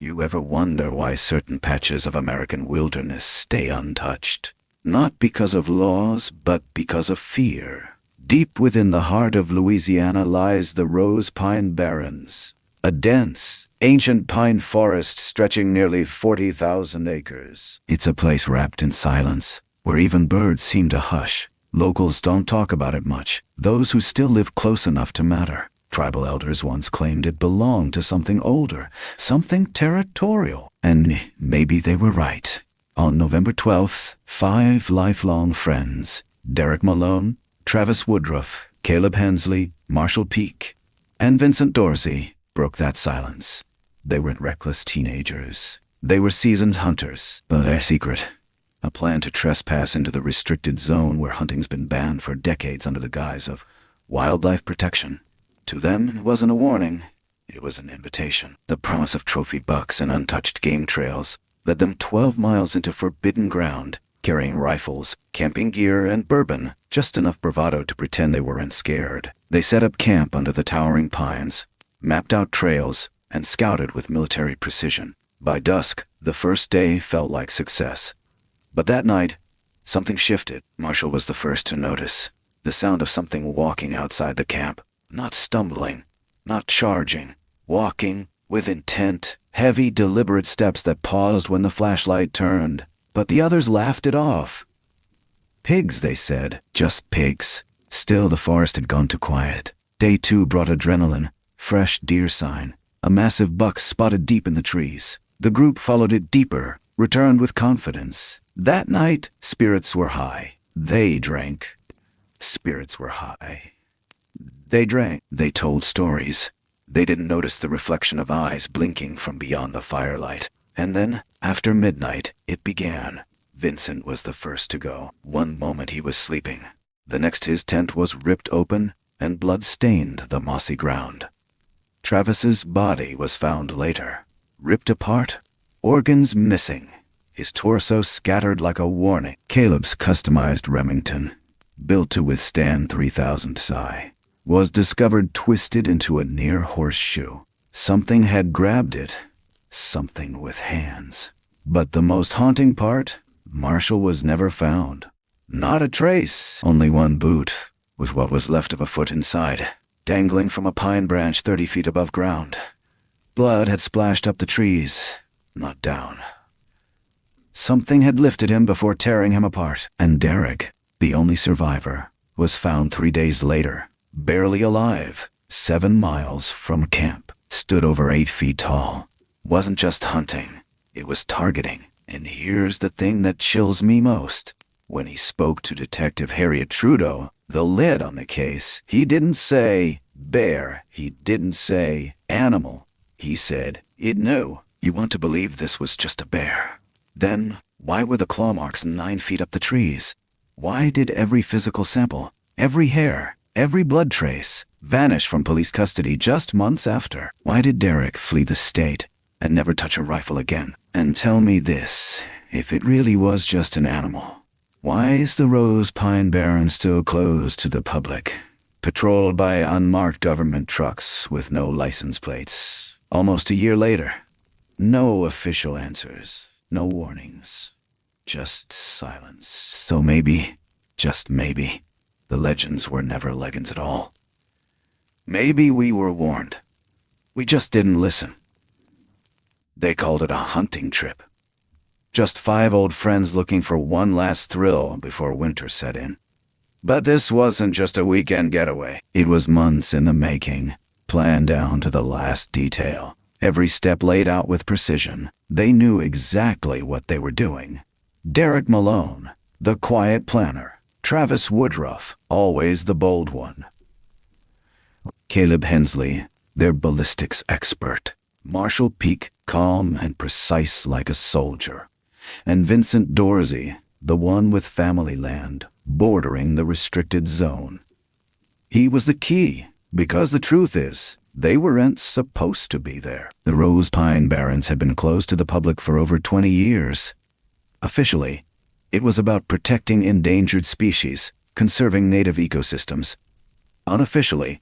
You ever wonder why certain patches of American wilderness stay untouched? Not because of laws, but because of fear. Deep within the heart of Louisiana lies the Rose Pine Barrens, a dense, ancient pine forest stretching nearly 40,000 acres. It's a place wrapped in silence, where even birds seem to hush. Locals don't talk about it much, those who still live close enough to matter. Tribal elders once claimed it belonged to something older, something territorial, and maybe they were right. On November 12th, 5 lifelong friends, Derek Malone, Travis Woodruff, Caleb Hensley, Marshall Peak, and Vincent Dorsey, broke that silence. They weren't reckless teenagers. They were seasoned hunters, but their secret, a plan to trespass into the restricted zone where hunting's been banned for decades under the guise of wildlife protection. To them, it wasn't a warning. It was an invitation. The promise of trophy bucks and untouched game trails led them 12 miles into forbidden ground, carrying rifles, camping gear, and bourbon, just enough bravado to pretend they weren't scared. They set up camp under the towering pines, mapped out trails, and scouted with military precision. By dusk, the first day felt like success. But that night, something shifted. Marshall was the first to notice the sound of something walking outside the camp. Not stumbling, not charging, walking with intent, heavy, deliberate steps that paused when the flashlight turned. But the others laughed it off. Pigs, they said, just pigs. Still, the forest had gone to quiet. Day 2 brought adrenaline, fresh deer sign, a massive buck spotted deep in the trees. The group followed it deeper, returned with confidence. That night, spirits were high. They drank. Spirits were high. They drank. They told stories. They didn't notice the reflection of eyes blinking from beyond the firelight. And then, after midnight, it began. Vincent was the first to go. One moment he was sleeping. The next his tent was ripped open, and blood stained the mossy ground. Travis's body was found later, ripped apart, organs missing, his torso scattered like a warning. Caleb's customized Remington, built to withstand 3,000 psi, was discovered twisted into a near horseshoe. Something had grabbed it, something with hands. But the most haunting part, Marshall was never found. Not a trace, only one boot, with what was left of a foot inside, dangling from a pine branch 30 feet above ground. Blood had splashed up the trees, not down. Something had lifted him before tearing him apart. And Derek, the only survivor, was found 3 days later, barely alive, 7 miles from camp. Stood over 8 feet tall. Wasn't just hunting, it was targeting. And here's the thing that chills me most. When he spoke to Detective Harriet Trudeau, the lid on the case, he didn't say bear, he didn't say animal. He said, it knew. You want to believe this was just a bear. Then, why were the claw marks 9 feet up the trees? Why did every physical sample, every hair, every blood trace, vanish from police custody just months after? Why did Derek flee the state and never touch a rifle again? And tell me this, if it really was just an animal, why is the Rose Pine Barren still closed to the public, patrolled by unmarked government trucks with no license plates? Almost a year later, no official answers, no warnings, just silence. So maybe, just maybe, the legends were never legends at all. Maybe we were warned. We just didn't listen. They called it a hunting trip. Just 5 old friends looking for one last thrill before winter set in. But this wasn't just a weekend getaway. It was months in the making, planned down to the last detail. Every step laid out with precision. They knew exactly what they were doing. Derek Malone, the quiet planner. Travis Woodruff, always the bold one. Caleb Hensley, their ballistics expert. Marshall Peak, calm and precise like a soldier. And Vincent Dorsey, the one with family land, bordering the restricted zone. He was the key, because the truth is, they weren't supposed to be there. The Rose Pine Barrens had been closed to the public for over 20 years. Officially, it was about protecting endangered species, conserving native ecosystems. Unofficially,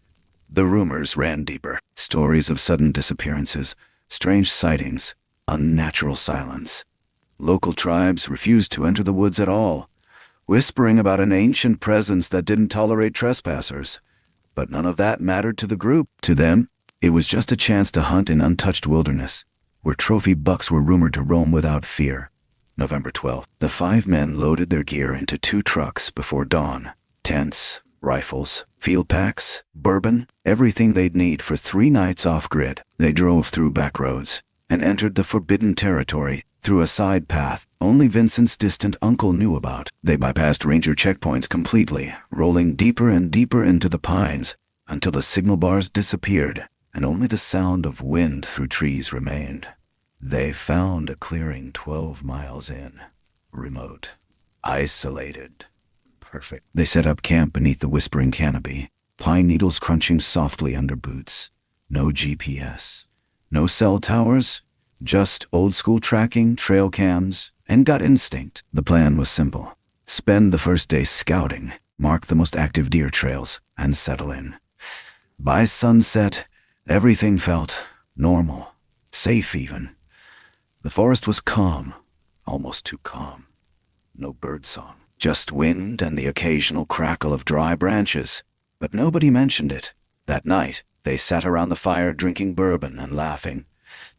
the rumors ran deeper. Stories of sudden disappearances, strange sightings, unnatural silence. Local tribes refused to enter the woods at all, whispering about an ancient presence that didn't tolerate trespassers. But none of that mattered to the group. To them, it was just a chance to hunt in untouched wilderness, where trophy bucks were rumored to roam without fear. November 12th, the 5 men loaded their gear into 2 trucks before dawn. Tents, rifles, field packs, bourbon, everything they'd need for 3 nights off-grid. They drove through back roads and entered the forbidden territory through a side path only Vincent's distant uncle knew about. They bypassed ranger checkpoints completely, rolling deeper and deeper into the pines until the signal bars disappeared and only the sound of wind through trees remained. They found a clearing 12 miles in. Remote. Isolated. Perfect. They set up camp beneath the whispering canopy, pine needles crunching softly under boots. No GPS. No cell towers. Just old-school tracking, trail cams, and gut instinct. The plan was simple. Spend the first day scouting, mark the most active deer trails, and settle in. By sunset, everything felt normal, safe even. The forest was calm, almost too calm. No birdsong, just wind and the occasional crackle of dry branches. But nobody mentioned it. That night, they sat around the fire drinking bourbon and laughing,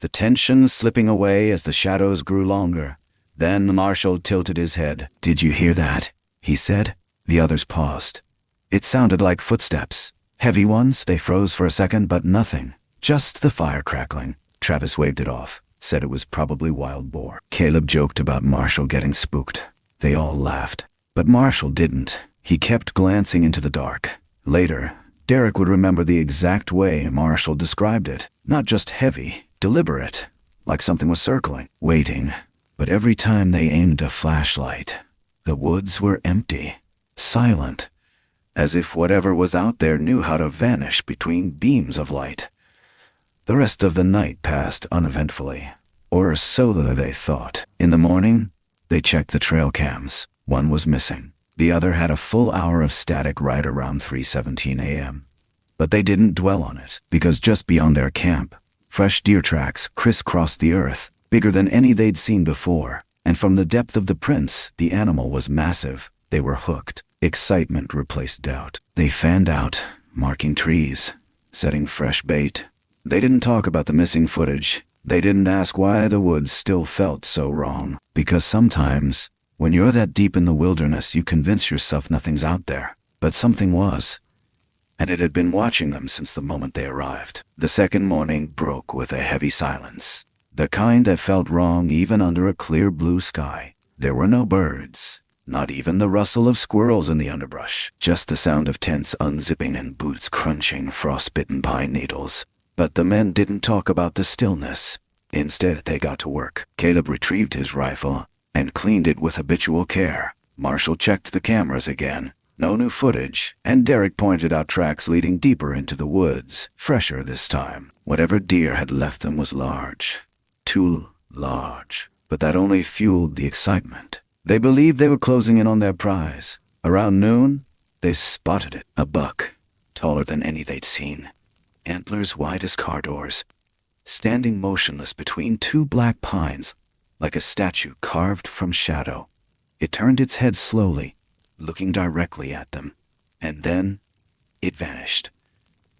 the tension slipping away as the shadows grew longer. Then Marshall tilted his head. "Did you hear that?" he said. The others paused. It sounded like footsteps. Heavy ones. They froze for a second, but nothing. Just the fire crackling. Travis waved it off, said it was probably wild boar. Caleb joked about Marshall getting spooked. They all laughed. But Marshall didn't. He kept glancing into the dark. Later, Derek would remember the exact way Marshall described it. Not just heavy, deliberate, like something was circling, waiting. But every time they aimed a flashlight, the woods were empty, silent, as if whatever was out there knew how to vanish between beams of light. The rest of the night passed uneventfully, or so they thought. In the morning, they checked the trail cams. One was missing. The other had a full hour of static right around 3:17 a.m. But they didn't dwell on it, because just beyond their camp, fresh deer tracks crisscrossed the earth, bigger than any they'd seen before. And from the depth of the prints, the animal was massive. They were hooked. Excitement replaced doubt. They fanned out, marking trees, setting fresh bait. They didn't talk about the missing footage. They didn't ask why the woods still felt so wrong. Because sometimes, when you're that deep in the wilderness, you convince yourself nothing's out there. But something was. And it had been watching them since the moment they arrived. The second morning broke with a heavy silence. The kind that felt wrong even under a clear blue sky. There were no birds. Not even the rustle of squirrels in the underbrush. Just the sound of tents unzipping and boots crunching frostbitten pine needles. But the men didn't talk about the stillness. Instead, they got to work. Caleb retrieved his rifle and cleaned it with habitual care. Marshall checked the cameras again. No new footage, and Derek pointed out tracks leading deeper into the woods, fresher this time. Whatever deer had left them was large. Too large. But that only fueled the excitement. They believed they were closing in on their prize. Around noon, they spotted it. A buck, taller than any they'd seen. Antlers wide as car doors. Standing motionless between 2 black pines, like a statue carved from shadow. It turned its head slowly, looking directly at them. And then, it vanished.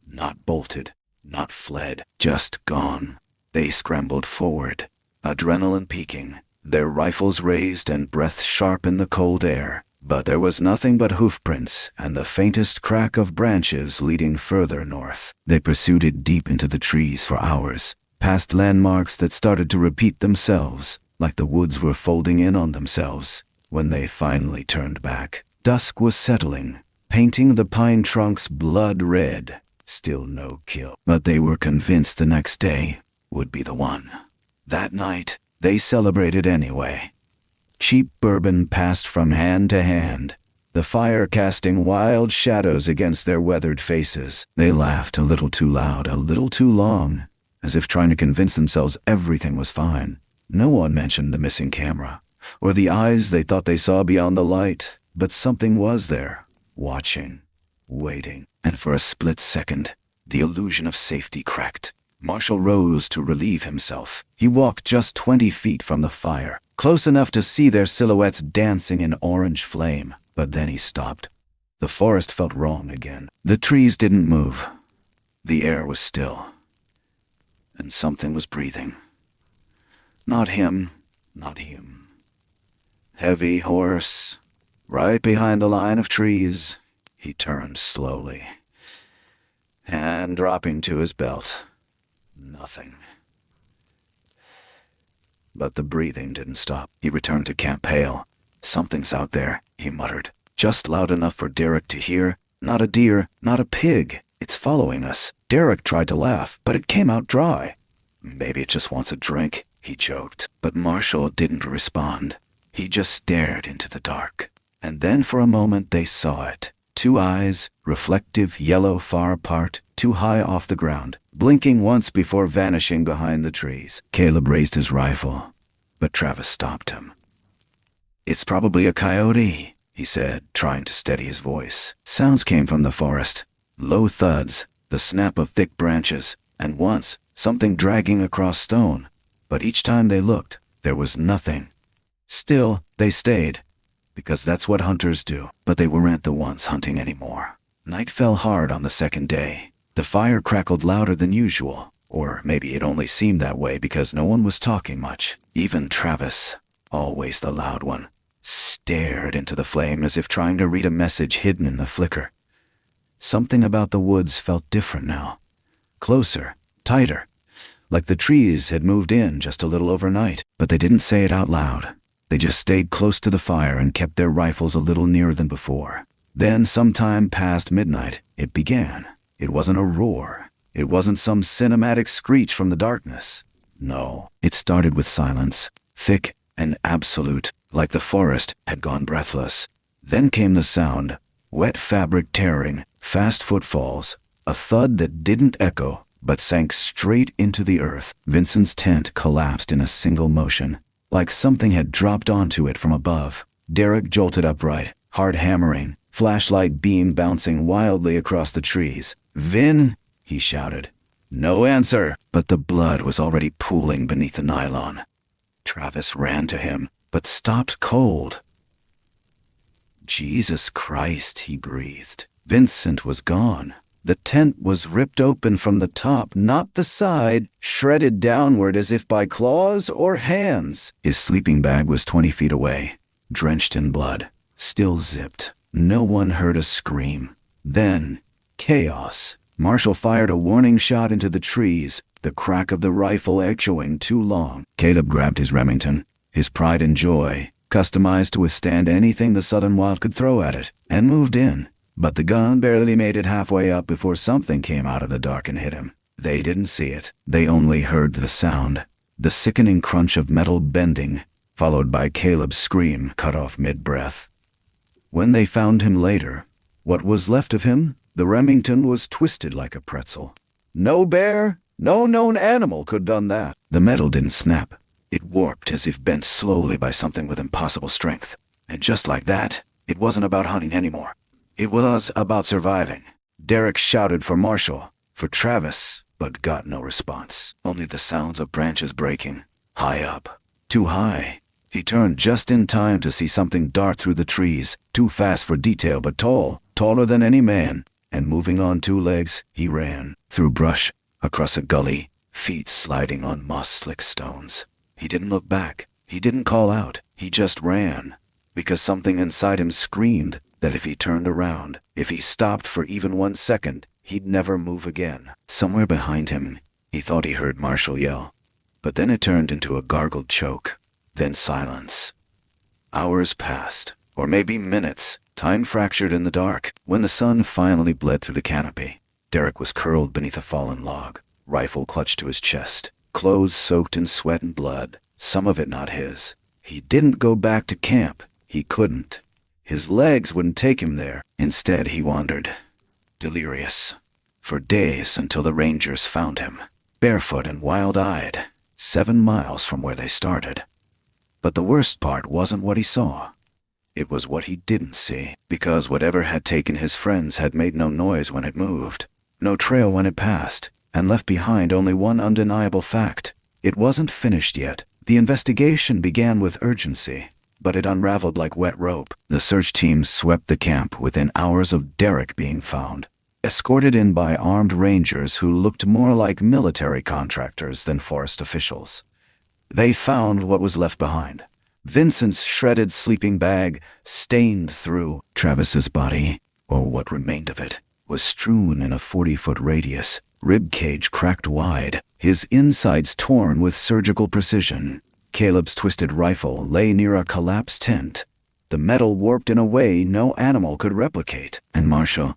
Not bolted, not fled, just gone. They scrambled forward, adrenaline peaking, their rifles raised and breath sharp in the cold air. But there was nothing but hoofprints and the faintest crack of branches leading further north. They pursued it deep into the trees for hours, past landmarks that started to repeat themselves, like the woods were folding in on themselves. When they finally turned back, dusk was settling, painting the pine trunks blood red. Still no kill. But they were convinced the next day would be the one. That night, they celebrated anyway. Cheap bourbon passed from hand to hand, the fire casting wild shadows against their weathered faces. They laughed a little too loud, a little too long, as if trying to convince themselves everything was fine. No one mentioned the missing camera, or the eyes they thought they saw beyond the light, but something was there, watching, waiting. And for a split second, the illusion of safety cracked. Marshall rose to relieve himself. He walked just 20 feet from the fire, close enough to see their silhouettes dancing in orange flame. But then he stopped. The forest felt wrong again. The trees didn't move. The air was still. And something was breathing. Not him, not him. Heavy horse, right behind the line of trees. He turned slowly. Hand dropping to his belt. Nothing. But the breathing didn't stop. He returned to camp pale. Something's out there, he muttered. Just loud enough for Derek to hear. Not a deer, not a pig. It's following us. Derek tried to laugh, but it came out dry. Maybe it just wants a drink, he joked. But Marshall didn't respond. He just stared into the dark. And then for a moment they saw it. Two eyes, reflective, yellow, far apart, too high off the ground, blinking once before vanishing behind the trees. Caleb raised his rifle, but Travis stopped him. "It's probably a coyote," he said, trying to steady his voice. Sounds came from the forest. Low thuds, the snap of thick branches, and once, something dragging across stone. But each time they looked, there was nothing. Still, they stayed, because that's what hunters do. But they weren't the ones hunting anymore. Night fell hard on the second day. The fire crackled louder than usual, or maybe it only seemed that way because no one was talking much. Even Travis, always the loud one, stared into the flame as if trying to read a message hidden in the flicker. Something about the woods felt different now. Closer, tighter, like the trees had moved in just a little overnight. But they didn't say it out loud. They just stayed close to the fire and kept their rifles a little nearer than before. Then, sometime past midnight, it began. It wasn't a roar. It wasn't some cinematic screech from the darkness. No, it started with silence, thick and absolute, like the forest had gone breathless. Then came the sound, wet fabric tearing, fast footfalls, a thud that didn't echo, but sank straight into the earth. Vincent's tent collapsed in a single motion, like something had dropped onto it from above. Derek jolted upright, heart hammering, flashlight beam bouncing wildly across the trees. "Vin," he shouted. No answer, but the blood was already pooling beneath the nylon. Travis ran to him, but stopped cold. "Jesus Christ," he breathed. Vincent was gone. The tent was ripped open from the top, not the side, shredded downward as if by claws or hands. His sleeping bag was 20 feet away, drenched in blood, still zipped. No one heard a scream. Then, chaos. Marshall fired a warning shot into the trees, the crack of the rifle echoing too long. Caleb grabbed his Remington, his pride and joy, customized to withstand anything the southern wild could throw at it, and moved in. But the gun barely made it halfway up before something came out of the dark and hit him. They didn't see it. They only heard the sound, the sickening crunch of metal bending, followed by Caleb's scream cut off mid-breath. When they found him later, what was left of him, the Remington was twisted like a pretzel. No bear, no known animal could have done that. The metal didn't snap. It warped as if bent slowly by something with impossible strength. And just like that, it wasn't about hunting anymore. It was about surviving. Derek shouted for Marshall, for Travis, but got no response. Only the sounds of branches breaking. High up. Too high. He turned just in time to see something dart through the trees, too fast for detail but tall, taller than any man. And moving on two legs, he ran. Through brush, across a gully, feet sliding on moss-slick stones. He didn't look back. He didn't call out. He just ran. Because something inside him screamed that if he turned around, if he stopped for even 1 second, he'd never move again. Somewhere behind him, he thought he heard Marshall yell. But then it turned into a gargled choke. Then silence. Hours passed, or maybe minutes. Time fractured in the dark. When the sun finally bled through the canopy, Derek was curled beneath a fallen log, rifle clutched to his chest, clothes soaked in sweat and blood, some of it not his. He didn't go back to camp. He couldn't. His legs wouldn't take him there. Instead, he wandered, delirious, for days until the rangers found him, barefoot and wild-eyed, 7 miles from where they started. But the worst part wasn't what he saw. It was what he didn't see, because whatever had taken his friends had made no noise when it moved, no trail when it passed. and left behind only one undeniable fact. It wasn't finished yet. The investigation began with urgency, but it unraveled like wet rope. The search team swept the camp within hours of Derek being found, escorted in by armed rangers who looked more like military contractors than forest officials. They found what was left behind. Vincent's shredded sleeping bag, stained through. Travis's body, or what remained of it, was strewn in a 40-foot radius, rib cage cracked wide, his insides torn with surgical precision. Caleb's twisted rifle lay near a collapsed tent, the metal warped in a way no animal could replicate. And Marshall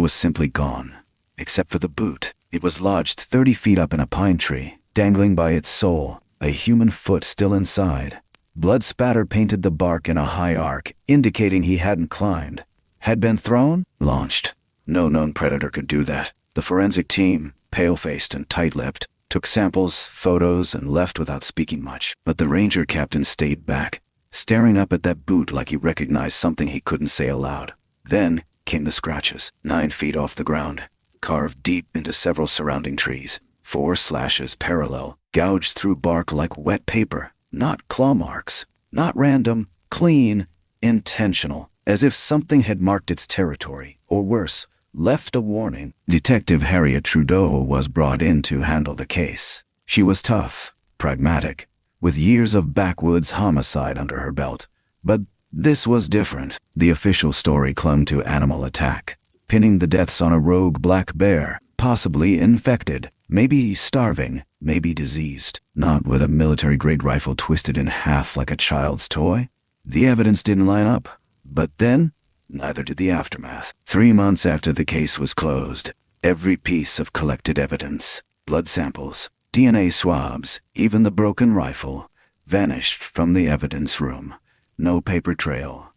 was simply gone, except for the boot. It was lodged 30 feet up in a pine tree, dangling by its sole, a human foot still inside. Blood spatter painted the bark in a high arc, indicating he hadn't climbed. Had been thrown? Launched. No known predator could do that. The forensic team, pale-faced and tight-lipped, took samples, photos, and left without speaking much. But the ranger captain stayed back, staring up at that boot like he recognized something he couldn't say aloud. Then came the scratches, 9 feet off the ground, carved deep into several surrounding trees. 4 slashes parallel, gouged through bark like wet paper. Not claw marks, not random, clean, intentional, as if something had marked its territory, or worse, left a warning. Detective Harriet Trudeau was brought in to handle the case. She was tough, pragmatic, with years of backwoods homicide under her belt. But this was different. The official story clung to animal attack, pinning the deaths on a rogue black bear, possibly infected, maybe starving, maybe diseased, not with a military-grade rifle twisted in half like a child's toy. The evidence didn't line up. But then, neither did the aftermath. 3 months after the case was closed, every piece of collected evidence, blood samples, DNA swabs, even the broken rifle, vanished from the evidence room. No paper trail.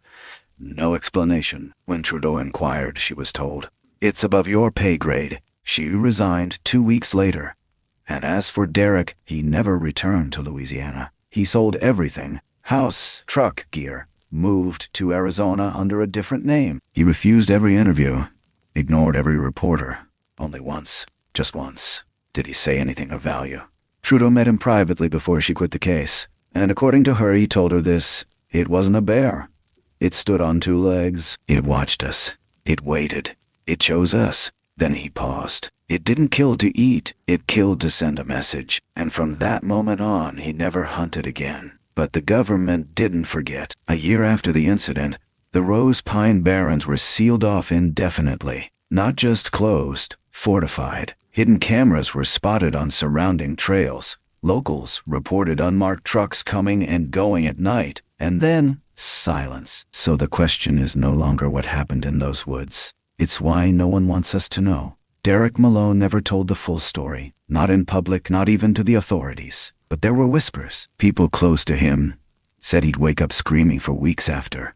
No explanation. When Trudeau inquired, she was told, "It's above your pay grade." She resigned 2 weeks later. And as for Derek, he never returned to Louisiana. He sold everything, house, truck, gear, moved to Arizona under a different name. He refused every interview, ignored every reporter. Only once, just once, did he say anything of value. Trudeau met him privately before she quit the case, and according to her, he told her this: it wasn't a bear. It stood on 2 legs. It watched us. It waited. It chose us. Then he paused. It didn't kill to eat. It killed to send a message. And from that moment on, he never hunted again. But the government didn't forget. A year after the incident, the Rose Pine Barrens were sealed off indefinitely. Not just closed, fortified. Hidden cameras were spotted on surrounding trails. Locals reported unmarked trucks coming and going at night. And then, silence. So the question is no longer what happened in those woods. It's why no one wants us to know. Derek Malone never told the full story. Not in public, not even to the authorities. But there were whispers. People close to him said he'd wake up screaming for weeks after.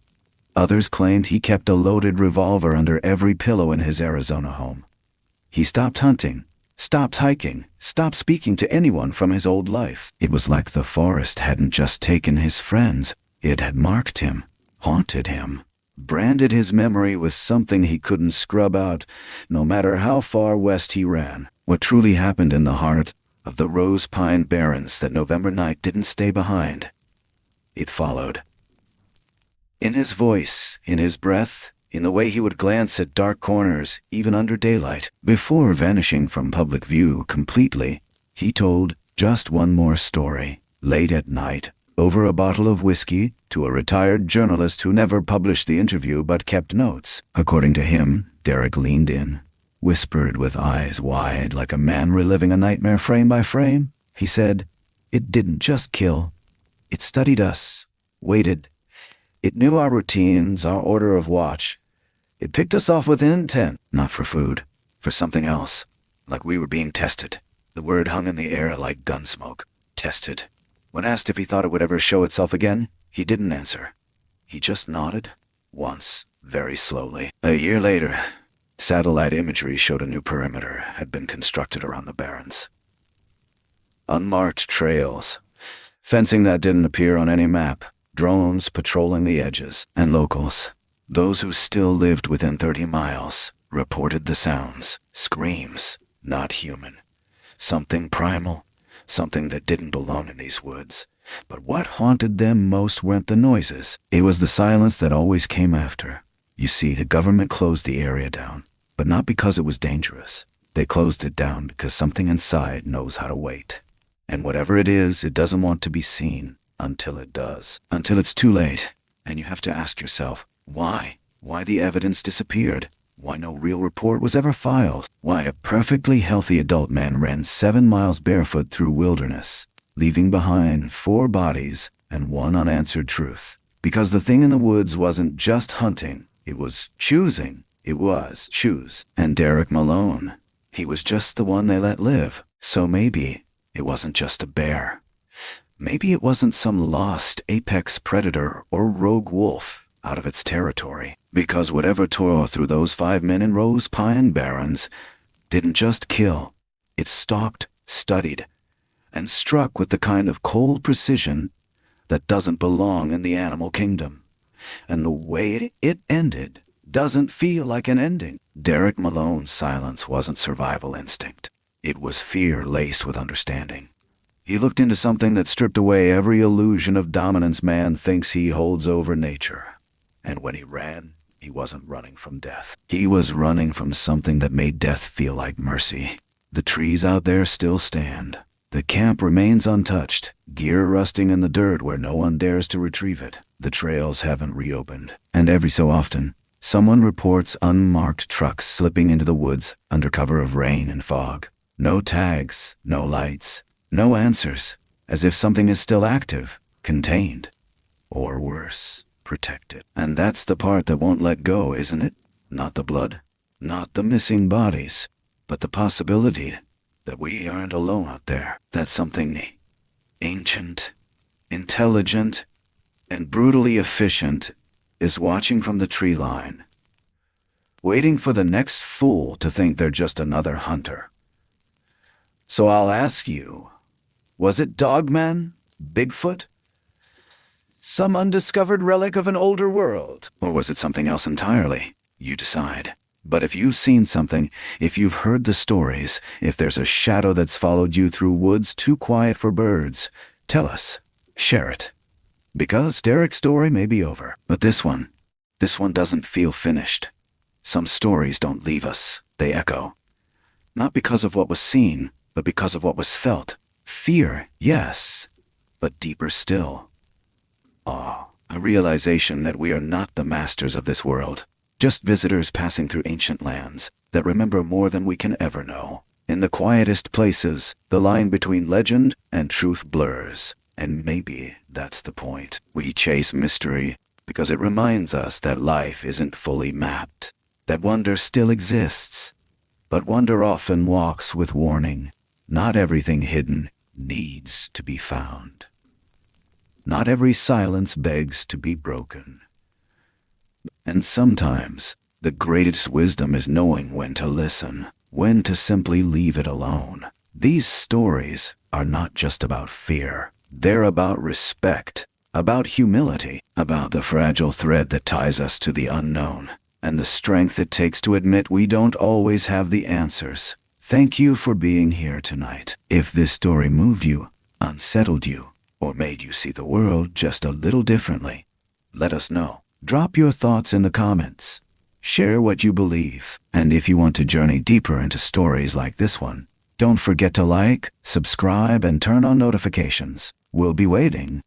Others claimed he kept a loaded revolver under every pillow in his Arizona home. He stopped hunting, stopped hiking, stopped speaking to anyone from his old life. It was like the forest hadn't just taken his friends. It had marked him, haunted him, branded his memory with something he couldn't scrub out, no matter how far west he ran. What truly happened in the heart of the Rose Pine Barrens that November night didn't stay behind. It followed. In his voice, in his breath, in the way he would glance at dark corners, even under daylight. Before vanishing from public view completely, he told just one more story. Late at night, over a bottle of whiskey, to a retired journalist who never published the interview but kept notes. According to him, Derek leaned in, whispered with eyes wide like a man reliving a nightmare frame by frame. He said, "It didn't just kill. It studied us, waited. It knew our routines, our order of watch. It picked us off with intent, not for food, for something else, like we were being tested." The word hung in the air like gun smoke. Tested. When asked if he thought it would ever show itself again, he didn't answer. He just nodded, once, very slowly. A year later, satellite imagery showed a new perimeter had been constructed around the Barrens. Unmarked trails, fencing that didn't appear on any map, drones patrolling the edges, and locals, those who still lived within 30 miles, reported the sounds, screams, not human, something primal, something that didn't belong in these woods. But what haunted them most weren't the noises. It was the silence that always came after. You see, the government closed the area down, but not because it was dangerous. They closed it down because something inside knows how to wait. And whatever it is, it doesn't want to be seen until it does. Until it's too late. And you have to ask yourself, why? Why the evidence disappeared? Why no real report was ever filed? Why a perfectly healthy adult man ran 7 miles barefoot through wilderness, leaving behind 4 bodies and 1 unanswered truth? Because the thing in the woods wasn't just hunting, it was choosing. It was choose. And Derek Malone, he was just the one they let live. So maybe it wasn't just a bear. Maybe it wasn't some lost apex predator or rogue wolf out of its territory. Because whatever tore through those 5 men in Rose Pine Barrens didn't just kill. It stalked, studied, and struck with the kind of cold precision that doesn't belong in the animal kingdom. And the way it ended doesn't feel like an ending. Derek Malone's silence wasn't survival instinct. It was fear laced with understanding. He looked into something that stripped away every illusion of dominance man thinks he holds over nature. And when he ran, he wasn't running from death. He was running from something that made death feel like mercy. The trees out there still stand. The camp remains untouched, gear rusting in the dirt where no one dares to retrieve it. The trails haven't reopened. And every so often, someone reports unmarked trucks slipping into the woods under cover of rain and fog. No tags, no lights, no answers, as if something is still active, contained, or worse, protected. And that's the part that won't let go, isn't it? Not the blood, not the missing bodies, but the possibility that we aren't alone out there. That something ancient, intelligent, and brutally efficient is watching from the tree line, waiting for the next fool to think they're just another hunter. So I'll ask you, was it Dogman? Bigfoot? Some undiscovered relic of an older world? Or was it something else entirely? You decide. But if you've seen something, if you've heard the stories, if there's a shadow that's followed you through woods too quiet for birds, tell us. Share it. Because Derek's story may be over, but this one doesn't feel finished. Some stories don't leave us. They echo. Not because of what was seen, but because of what was felt. Fear, yes, but deeper still. Awe, a realization that we are not the masters of this world, just visitors passing through ancient lands that remember more than we can ever know. In the quietest places, the line between legend and truth blurs, and maybe that's the point. We chase mystery because it reminds us that life isn't fully mapped, that wonder still exists, but wonder often walks with warning. Not everything hidden needs to be found. Not every silence begs to be broken. And sometimes, the greatest wisdom is knowing when to listen, when to simply leave it alone. These stories are not just about fear. They're about respect, about humility, about the fragile thread that ties us to the unknown, and the strength it takes to admit we don't always have the answers. Thank you for being here tonight. If this story moved you, unsettled you, or made you see the world just a little differently, let us know. Drop your thoughts in the comments. Share what you believe. And if you want to journey deeper into stories like this one, don't forget to like, subscribe, and turn on notifications. We'll be waiting.